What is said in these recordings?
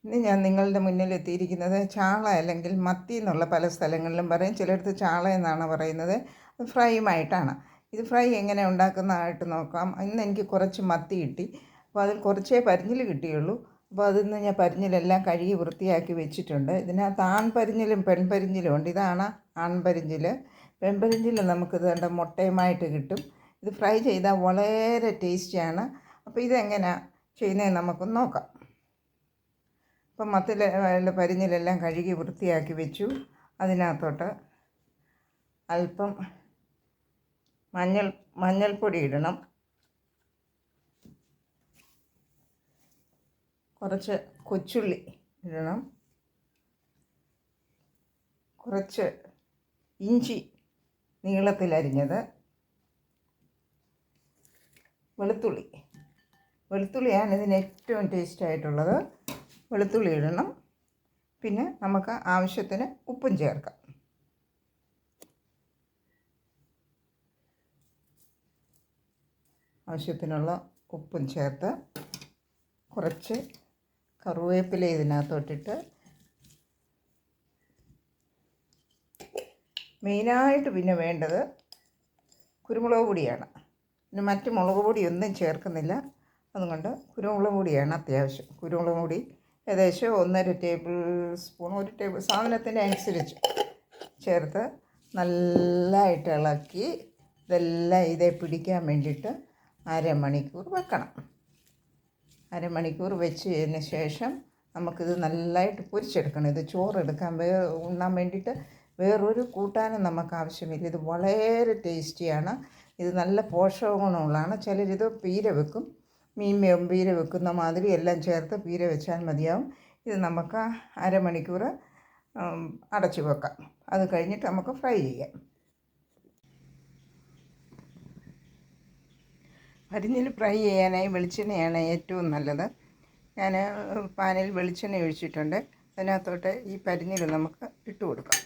ഇന്ന് ഞാൻ നിങ്ങളുടെ മുന്നിലെത്തിയിരിക്കുന്നത് ചാള അല്ലെങ്കിൽ മത്തി എന്നുള്ള പല സ്ഥലങ്ങളിലും പറയും, ചിലയിടത്ത് ചാള എന്നാണ് പറയുന്നത്. അത് ഫ്രൈയുമായിട്ടാണ്. ഇത് ഫ്രൈ എങ്ങനെ ഉണ്ടാക്കുന്നതായിട്ട് നോക്കാം. ഇന്ന് എനിക്ക് കുറച്ച് മത്തി കിട്ടി, അപ്പോൾ അതിൽ കുറച്ചേ പരിഞ്ഞിൽ കിട്ടിയുള്ളൂ. അപ്പോൾ അതിന്ന് ഞാൻ പരിഞ്ഞിലെല്ലാം കഴുകി വൃത്തിയാക്കി വെച്ചിട്ടുണ്ട്. ഇതിനകത്ത് ആൺപരിഞ്ഞിലും പെൺപരിഞ്ഞിലും ഉണ്ട്. ഇതാണ് ആൺപരിഞ്ഞിൽ. പെൺപരിഞ്ഞിൽ നമുക്കിത് കണ്ട മുട്ടയുമായിട്ട് കിട്ടും. ഇത് ഫ്രൈ ചെയ്താൽ വളരെ ടേസ്റ്റിയാണ്. അപ്പോൾ ഇതെങ്ങനെയാണ് ചെയ്യുന്നതെന്ന് നമുക്കൊന്ന് നോക്കാം. അപ്പം പരിഞ്ഞിലെല്ലാം കഴുകി വൃത്തിയാക്കി വെച്ചു. അതിനകത്തോട്ട് അല്പം മഞ്ഞൾപ്പൊടി ഇടണം. കുറച്ച് കൊച്ചുള്ളി ഇടണം. കുറച്ച് ഇഞ്ചി നീളത്തിലരിഞ്ഞത്. വെളുത്തുള്ളിയാണ് ഇതിന് ഏറ്റവും ടേസ്റ്റായിട്ടുള്ളത്. വെളുത്തുള്ളി ഇടണം. പിന്നെ നമുക്ക് ആവശ്യത്തിന് ഉപ്പും ചേർക്കാം. ആവശ്യത്തിനുള്ള ഉപ്പും ചേർത്ത് കുറച്ച് കറിവേപ്പില ഇതിനകത്തോട്ടിട്ട് മെയിനായിട്ട് പിന്നെ വേണ്ടത് കുരുമുളക് പൊടിയാണ്. പിന്നെ മറ്റ് മുളക് പൊടിയൊന്നും ചേർക്കുന്നില്ല. അതുകൊണ്ട് കുരുമുളക് പൊടിയാണ് അത്യാവശ്യം. കുരുമുളക് പൊടി ഏകദേശം 1.5 ടേബിൾ സ്പൂൺ, 1 ടേബിൾ സാധനത്തിൻ്റെ അനുസരിച്ച് ചേർത്ത് നല്ലതായിട്ട് ഇളക്കി ഇതെല്ലാം ഇതേ പിടിക്കാൻ വേണ്ടിയിട്ട് അരമണിക്കൂർ വെക്കണം. അരമണിക്കൂർ വെച്ചതിന് ശേഷം നമുക്കിത് നല്ലതായിട്ട് പൊരിച്ചെടുക്കണം. ഇത് ചോറെടുക്കാൻ ഉണ്ണാൻ വേണ്ടിയിട്ട് വേറൊരു കൂട്ടാനും നമുക്ക് ആവശ്യമില്ല. ഇത് വളരെ ടേസ്റ്റിയാണ്. ഇത് നല്ല പോഷക ഗുണമുള്ളതാണ്. ചിലരിത് പീര വെക്കും, മീൻ പീര വെക്കുന്ന മാതിരി എല്ലാം ചേർത്ത് പീര വെച്ചാൽ മതിയാവും. ഇത് നമുക്ക് അരമണിക്കൂർ അടച്ചു വെക്കാം. അത് കഴിഞ്ഞിട്ട് നമുക്ക് ഫ്രൈ ചെയ്യാം. പരിഞ്ഞിൽ ഫ്രൈ ചെയ്യാനായി വെളിച്ചെണ്ണയാണ് ഏറ്റവും നല്ലത്. ഞാൻ പാനിൽ വെളിച്ചെണ്ണ ഒഴിച്ചിട്ടുണ്ട്. അതിനകത്തോട്ട് ഈ പരിഞ്ഞിൽ നമുക്ക് ഇട്ട് കൊടുക്കാം.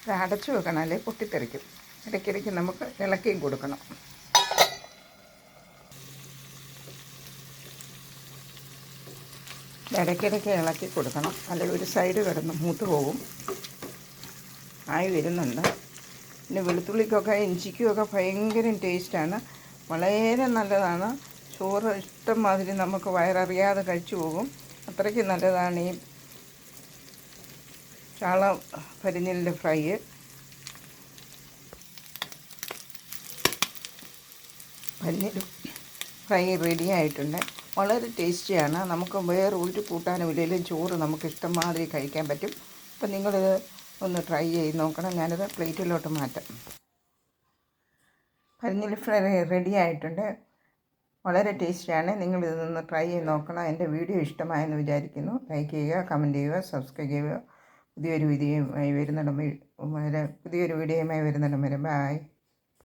ഇത് അടച്ചു വെക്കണം, അല്ലെ പൊട്ടിത്തെറിക്കും. ഇടയ്ക്കിടയ്ക്ക് നമുക്ക് ഇളക്കിയും കൊടുക്കണം. ഇടയ്ക്കിടയ്ക്ക് ഇളക്കി കൊടുക്കണം, അല്ലെങ്കിൽ ഒരു സൈഡ് കിടന്ന് മൂത്ത് പോകും. ആയി വരുന്നുണ്ട്. പിന്നെ വെളുത്തുള്ളിക്കൊക്കെ ഇഞ്ചിക്കുമൊക്കെ ഭയങ്കര ടേസ്റ്റാണ്. വളരെ നല്ലതാണ്. ചോറ് ഇഷ്ടം മാതിരി നമുക്ക് വയററിയാതെ കഴിച്ചു പോകും. അത്രയ്ക്ക് നല്ലതാണ് ഈ ചാള പരിഞ്ഞിലിൻ്റെ ഫ്രൈ. പരിഞ്ഞിൽ ഫ്രൈ റെഡി ആയിട്ടുണ്ട്. വളരെ ടേസ്റ്റിയാണ്. നമുക്ക് വേറെ ഒരു കൂട്ടാനും ഇല്ലെങ്കിലും ചോറ് നമുക്ക് ഇഷ്ടംമാതിരി കഴിക്കാൻ പറ്റും. അപ്പം നിങ്ങളിത് ഒന്ന് ട്രൈ ചെയ്ത് നോക്കണം. ഞാനിത് പ്ലേറ്റിലോട്ട് മാറ്റാം. പരിഞ്ഞിൽ ഫ്രൈ റെഡി ആയിട്ടുണ്ട്. വളരെ ടേസ്റ്റിയാണ്. നിങ്ങളിതൊന്ന് ട്രൈ ചെയ്ത് നോക്കണം. എൻ്റെ വീഡിയോ ഇഷ്ടമായെന്ന് വിചാരിക്കുന്നു. ലൈക്ക് ചെയ്യുക, കമൻറ്റ് ചെയ്യുക, സബ്സ്ക്രൈബ് ചെയ്യുക. പുതിയൊരു വീഡിയോയുമായി വരുന്നിടം വരെ ബായ്.